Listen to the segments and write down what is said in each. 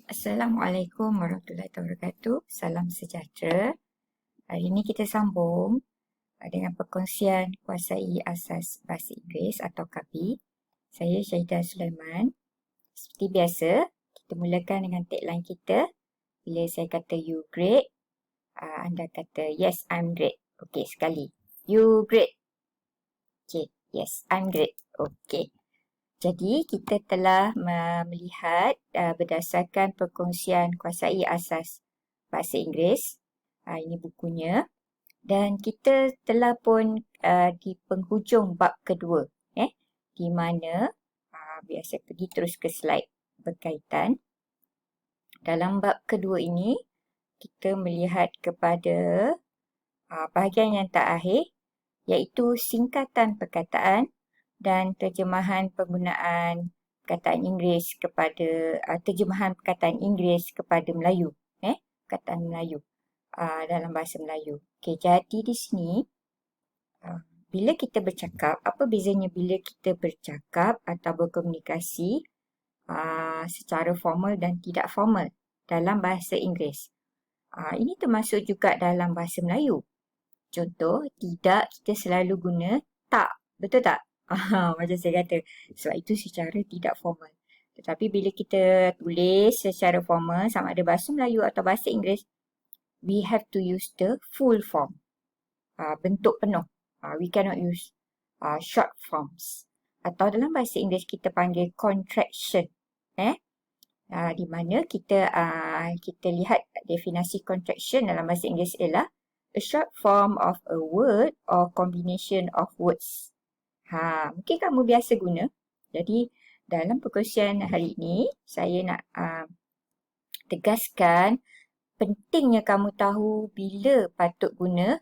Assalamualaikum warahmatullahi wabarakatuh. Salam sejahtera. Hari ini kita sambung dengan perkongsian kuasai asas bahasa Inggeris atau KABI. Saya Syahidah Sulaiman. Seperti biasa, kita mulakan dengan tagline kita. Bila saya kata you great, anda kata yes, I'm great. Okey, sekali. You great. Okey, yes, I'm great. Okey. Jadi, kita telah melihat berdasarkan perkongsian kuasai asas bahasa Inggeris. Ini bukunya. Dan kita telah pun di penghujung bab kedua. Di mana, biar saya pergi terus ke slide berkaitan. Dalam bab kedua ini, kita melihat kepada bahagian yang terakhir, iaitu singkatan perkataan dan terjemahan penggunaan perkataan Inggeris kepada terjemahan perkataan Inggeris kepada Melayu, perkataan Melayu dalam bahasa Melayu. Okey, jadi di sini bila kita bercakap, apa bezanya bila kita bercakap atau berkomunikasi secara formal dan tidak formal dalam bahasa Inggeris. Ini termasuk juga dalam bahasa Melayu. Contoh, tidak kita selalu guna tak, betul tak? Macam saya kata, sebab itu secara tidak formal. Tetapi bila kita tulis secara formal, sama ada bahasa Melayu atau bahasa Inggeris, we have to use the full form. Bentuk penuh. We cannot use short forms. Atau dalam bahasa Inggeris kita panggil contraction. Di mana kita lihat definisi contraction dalam bahasa Inggeris ialah a short form of a word or combination of words. Mungkin kamu biasa guna. Jadi, dalam perkongsian hari ini, saya nak tegaskan pentingnya kamu tahu bila patut guna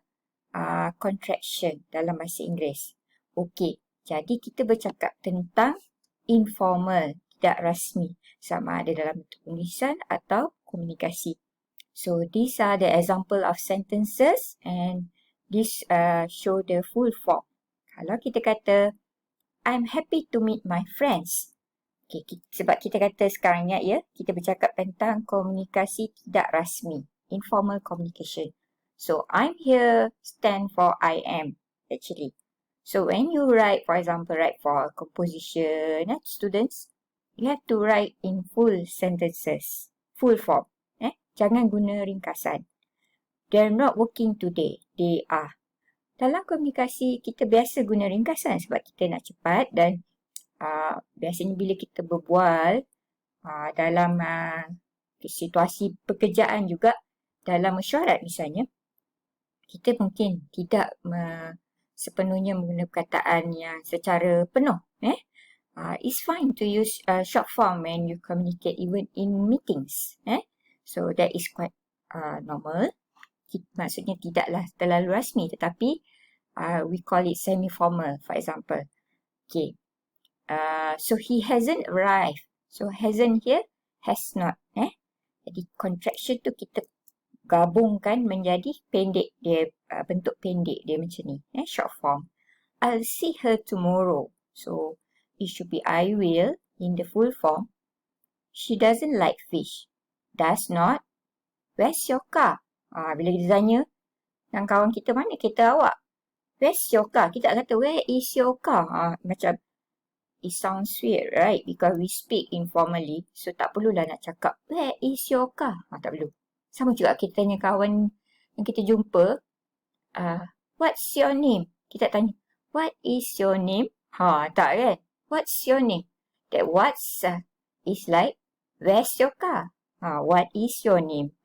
contraction dalam bahasa Inggeris. Okey, jadi kita bercakap tentang informal, tidak rasmi. Sama ada dalam bentuk tulisan atau komunikasi. So, these are the example of sentences and this show the full form. Kalau kita kata, I'm happy to meet my friends. Okay, sebab kita kata sekarang ni kita bercakap tentang komunikasi tidak rasmi, informal communication. So, I'm here stand for I am, actually. So, when you write, for example, write for a composition, students, you have to write in full sentences, full form. Jangan guna ringkasan. They're not working today. They are. Dalam komunikasi, kita biasa guna ringkasan sebab kita nak cepat dan biasanya bila kita berbual dalam situasi pekerjaan juga, dalam mesyuarat misalnya, kita mungkin tidak sepenuhnya menggunakan perkataan yang secara penuh. It's fine to use short form when you communicate even in meetings. So that is quite normal. Maksudnya tidaklah terlalu rasmi tetapi we call it semi-formal, for example. Okay. So he hasn't arrived. So hasn't here, has not. Jadi contraction tu kita gabungkan menjadi pendek dia, bentuk pendek dia macam ni. Short form. I'll see her tomorrow. So it should be I will in the full form. She doesn't like fish. Does not. Where's your car? Bila kita tanya, yang kawan kita mana kereta awak? Where's your car? Kita tak kata, where is your car? Macam, it sounds weird, right? Because we speak informally. So, tak perlulah nak cakap, where is your car? Tak perlu. Sama juga kita tanya kawan yang kita jumpa, what's your name? Kita tanya, what is your name? Tak kan? What's your name? That what's is like, where's your car? What is your name?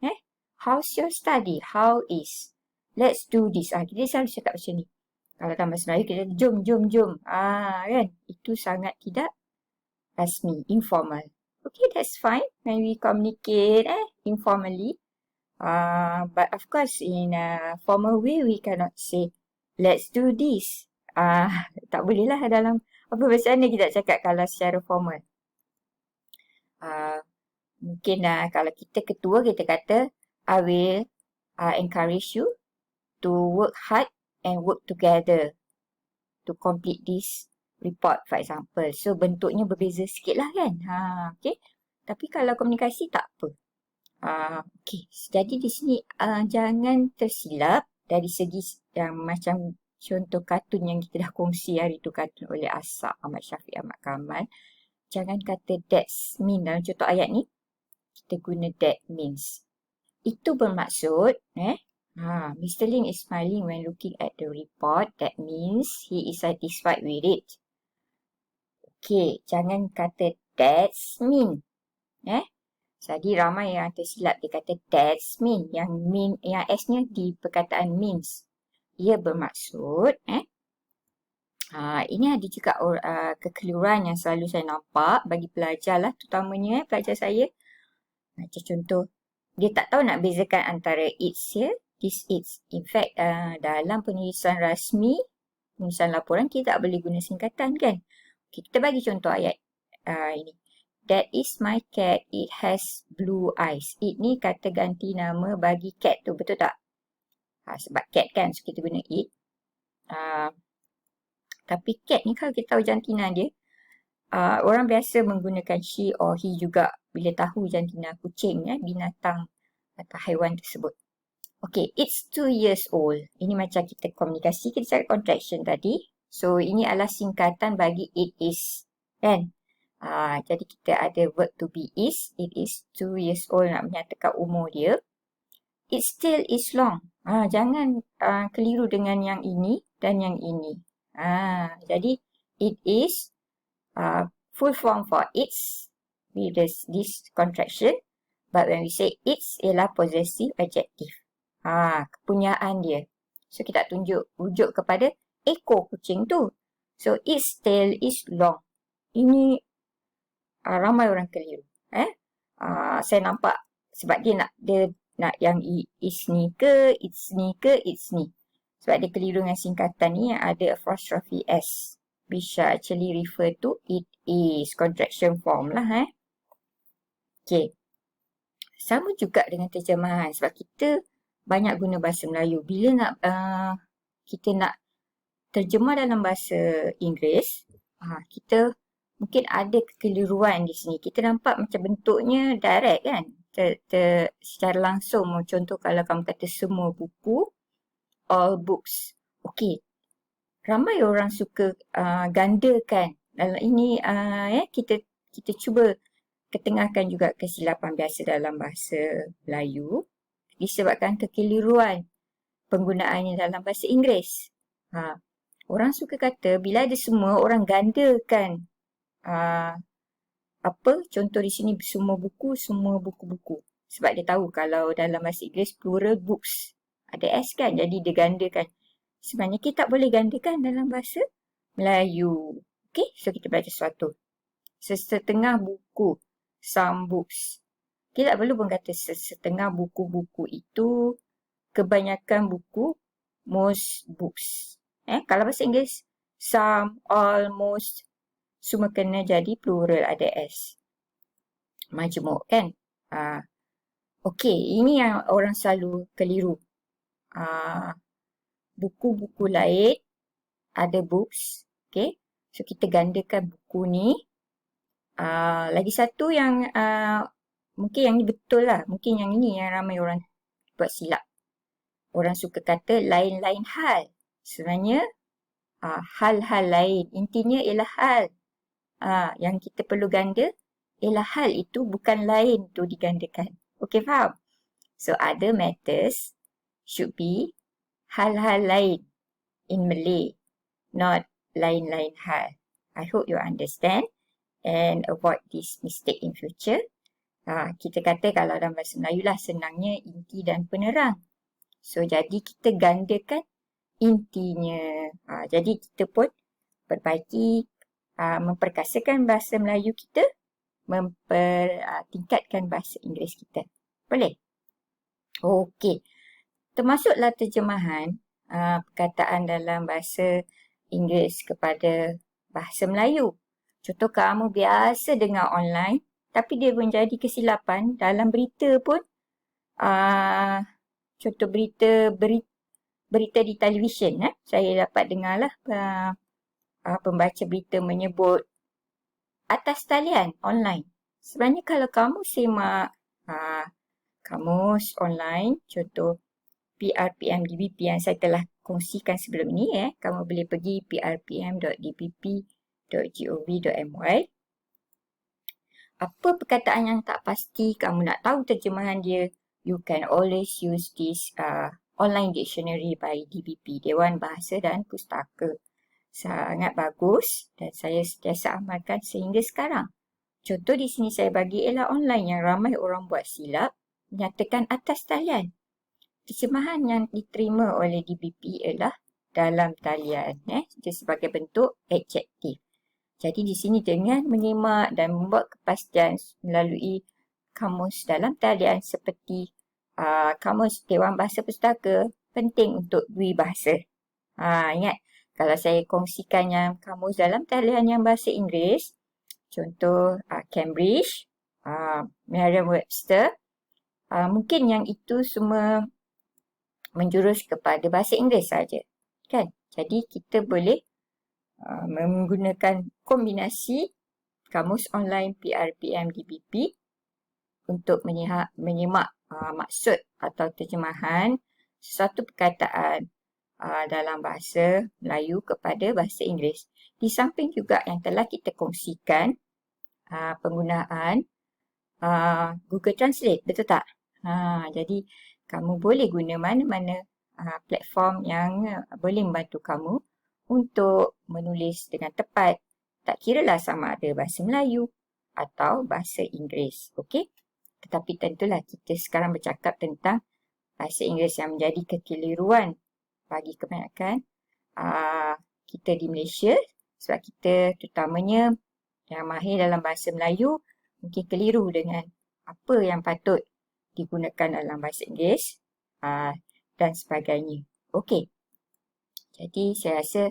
How's your study? How is? Let's do this. Kita selalu cakap macam ni. Kalau dalam bahasa Melayu, kita jom. Kan? Itu sangat tidak rasmi, informal. Okay, that's fine when we communicate informally. But of course, in a formal way, we cannot say, let's do this. Tak boleh lah dalam apa bahasa mana kita cakap kalau secara formal. Mungkin kalau kita ketua, kita kata, I will encourage you to work hard and work together to complete this report, for example. So, bentuknya berbeza sikit lah kan. Okay. Tapi kalau komunikasi tak apa. Okey, jadi di sini jangan tersilap dari segi yang macam contoh kartun yang kita dah kongsi hari tu, kartun oleh Asap, Ahmad Syafiq, Ahmad Kamal. Jangan kata that's mean dalam contoh ayat ni. Kita guna that means. Itu bermaksud, Mr. Lin is smiling when looking at the report. That means he is satisfied with it. Okey, jangan kata that's mean. Jadi ramai yang tersilap dia kata that's mean. Yang S-nya di perkataan means. Ia bermaksud, ini ada juga kekeliruan yang selalu saya nampak bagi pelajar lah, terutamanya pelajar saya. Macam contoh, dia tak tahu nak bezakan antara it's here, this it's. In fact, dalam penulisan rasmi, penulisan laporan, kita tak boleh guna singkatan kan. Okay, kita bagi contoh ayat ini. That is my cat, it has blue eyes. It ni kata ganti nama bagi cat tu, betul tak? Sebab cat kan, so kita guna it. Tapi cat ni kalau kita tahu jantina dia, orang biasa menggunakan she or he juga bila tahu jantina kucing, binatang atau haiwan tersebut. Okay, it's 2 years old. Ini macam kita komunikasi, kita cari contraction tadi. So, ini adalah singkatan bagi it is, kan? Jadi kita ada verb to be is. It is 2 years old, nak menyatakan umur dia. It still is long. Jangan keliru dengan yang ini dan yang ini. Jadi it is full form for it's with this contraction. But when we say it's ialah possessive adjective. Kepunyaan dia. So kita rujuk kepada ekor kucing tu. So its tail is long. Ini ramai orang keliru. Saya nampak sebab dia nak yang is ni ke, it's ni ke, it's ni. Sebab dia keliru dengan singkatan ni yang ada apostrophe s. Which actually refer to it is, contraction form lah. Okay. Sama juga dengan terjemahan sebab kita banyak guna bahasa Melayu. Bila kita nak terjemah dalam bahasa Inggeris, kita mungkin ada kekeliruan di sini. Kita nampak macam bentuknya direct kan. Secara langsung. Contoh kalau kamu kata semua buku, all books. Okey. Ramai orang suka gandakan. Dalam ini kita cuba ketengahkan juga kesilapan biasa dalam bahasa Melayu disebabkan kekeliruan penggunaannya dalam bahasa Inggeris. Orang suka kata bila ada semua, orang gandakan contoh di sini semua buku-buku. Sebab dia tahu kalau dalam bahasa Inggeris plural books. Ada S kan, jadi dia gandakan. Sebenarnya kita tak boleh gandakan dalam bahasa Melayu. Okay, so kita belajar sesuatu. Sesetengah buku, some books. Kita tak perlu pun kata sesetengah buku-buku itu, kebanyakan buku, most books. Kalau bahasa Inggeris, some, almost, semua kena jadi plural ada S. Majmuk kan? Okey, ini yang orang selalu keliru. Buku-buku lain ada books. Okay, so kita gandakan buku ni. Lagi satu yang mungkin yang ni betul lah. Mungkin yang ini yang ramai orang buat silap. Orang suka kata lain-lain hal. Sebenarnya hal-hal lain. Intinya ialah hal. Yang kita perlu ganda ialah hal itu, bukan lain tu digandakan. Okay, faham? So, other matters should be hal-hal lain in Malay, not lain-lain hal. I hope you understand and avoid this mistake in future. Kita kata kalau dalam bahasa Melayu lah senangnya inti dan penerang. So, jadi kita gandakan intinya. Jadi kita pun perbaiki, memperkasakan bahasa Melayu kita, mempertingkatkan bahasa Inggeris kita. Boleh? Okey. Termasuklah terjemahan perkataan dalam bahasa Inggeris kepada bahasa Melayu. Contoh kamu biasa dengar online, tapi dia menjadi kesilapan dalam berita pun. Contoh berita di televisyen. Saya dapat dengarlah pembaca berita menyebut atas talian online. Sebenarnya kalau kamu semak kamus online, contoh PRPM DBP yang saya telah kongsikan sebelum ini, kamu boleh pergi prpm.dpp.gov.my. Apa perkataan yang tak pasti, kamu nak tahu terjemahan dia, you can always use this online dictionary by DBP, Dewan Bahasa dan Pustaka. Sangat bagus dan saya sentiasa amalkan sehingga sekarang. Contoh di sini saya bagi ialah online yang ramai orang buat silap, nyatakan atas talian. Terjemahan yang diterima oleh DBP ialah dalam talian, dia sebagai bentuk adjektif. Jadi di sini dengan menyimak dan membuat kepastian melalui kamus dalam talian seperti kamus Dewan Bahasa Pustaka, penting untuk dui bahasa. Ingat, kalau saya kongsikan yang kamus dalam talian yang bahasa Inggeris, contoh Cambridge, Merriam-Webster, mungkin yang itu semua menjurus kepada bahasa Inggeris saja, kan? Jadi kita boleh menggunakan kombinasi kamus online PRPM DBP untuk menyimak maksud atau terjemahan sesuatu perkataan dalam bahasa Melayu kepada bahasa Inggeris. Di samping juga yang telah kita kongsikan penggunaan Google Translate, betul tak? Jadi kamu boleh guna mana-mana platform yang boleh membantu kamu untuk menulis dengan tepat. Tak kiralah sama ada bahasa Melayu atau bahasa Inggeris. Okey? Tetapi tentulah kita sekarang bercakap tentang bahasa Inggeris yang menjadi kekeliruan bagi kebanyakan kita di Malaysia. Sebab kita terutamanya yang mahir dalam bahasa Melayu mungkin keliru dengan apa yang patut digunakan dalam bahasa Inggeris dan sebagainya. Okey. Jadi saya rasa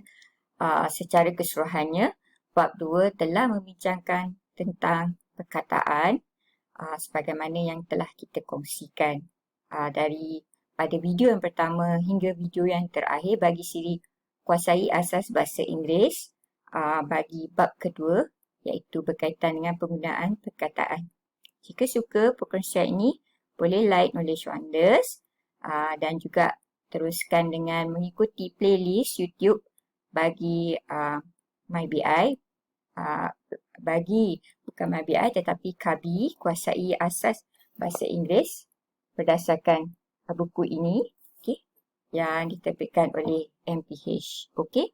secara keseluruhannya bab 2 telah membincangkan tentang perkataan sebagaimana yang telah kita kongsikan dari pada video yang pertama hingga video yang terakhir bagi siri kuasai asas bahasa Inggeris bagi bab kedua iaitu berkaitan dengan penggunaan perkataan. Jika suka perkongsian ini, boleh like Knowledge Wonders dan juga teruskan dengan mengikuti playlist YouTube bagi MyBI, bukan MyBI tetapi KABI, kuasai asas bahasa Inggeris berdasarkan buku ini, yang diterbitkan oleh MPH. Okey.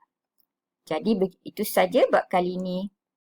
Jadi itu saja bab kali ini.